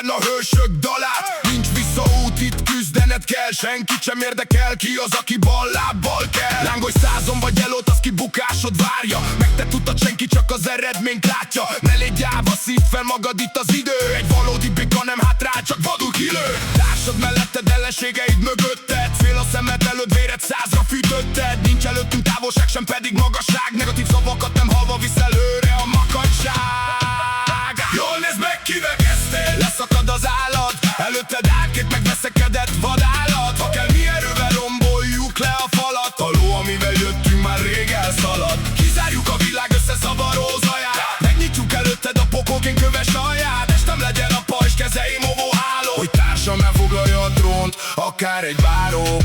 a hősök dalát. Nincs visszaút, itt küzdened kell, senkit sem érdekel, ki az, aki bal lábbal kell. Lángolj százon vagy elót, az ki bukásod várja, meg te tudtad, senki csak az eredményt látja. Ne légy gyáva, szídd fel magad, itt az idő. Egy valódi bika nem hátrál, csak vadul kilő. Társad melletted, ellenségeid mögötted, fél a szemed előtt, véred százra fűtötted. Nincs előttünk távolság, sem pedig magasság, negatív szavakat nem halva visz előre a makacság. Jól nézd meg, kivel kezdtél, leszakad az állat, előtted áll két megveszekedett vadállat. Ha kell, mi erővel romboljuk le a falat, a ló, amivel jöttünk, már rég elszalad. Kizárjuk a világ összezavaró zaját, megnyitjuk előtted a pokolként köves alját. Estem legyen a pajzs kezeim óvóháló, hogy társam elfoglalja a trónt, akár egy báró.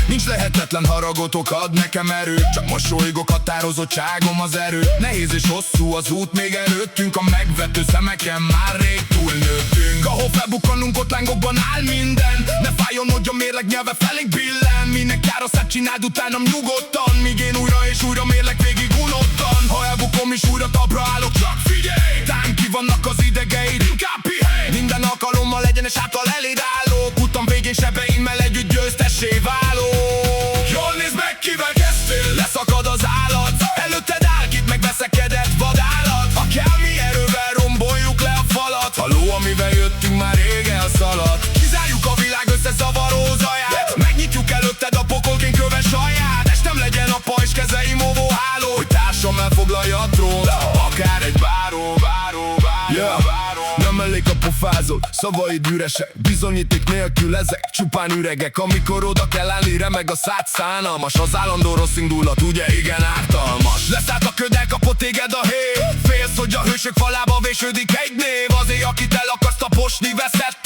Nincs lehetetlen haragotok, ad nekem erőt, csak mosolygok, határozottságom az erő. Nehéz és hosszú az út még előttünk, a megvető szemeken már rég túlnőttünk. Ahol felbukkanunk, ott lángokban áll minden, ne fájjon, hogy a mérleg nyelve felénk billen. Mindenki áraszát csináld utánam nyugodtan, míg én újra és újra mérlek végig unottan. Ha elbukom és újra talpra állok, csak figyelj! Tán ki vannak az idegeid, inkább pihenj! Minden alkalommal egyenes által eléd állok, utam végén sebeimmel együtt győztessé válok. Jól nézd meg, kivel kezdtél, leszakad az állat, előtted áll kit megveszekedett vadállat. Ha kell, mi erővel romboljuk le a falat, a ló, amivel jöttünk, már rég elszaladt. Kizárjuk a világ összezavaró zaját, megnyitjuk előtted a pokolként köves alját. Estem legyen a pajzs kezeim óvóháló, hogy társam elfoglalja a trónt, akár egy báró. Nem elég a pofázol, szavaid üresek, bizonyíték nélkül ezek csupán üregek. Amikor oda kell állni, remeg a szád szánalmas, az állandó rossz indulat, ugye igen ártalmas. Leszállt a köd, elkapott téged a hé, félsz, hogy a hősök falába vésődik egy név. Azért, akit el akarsz taposni, veszett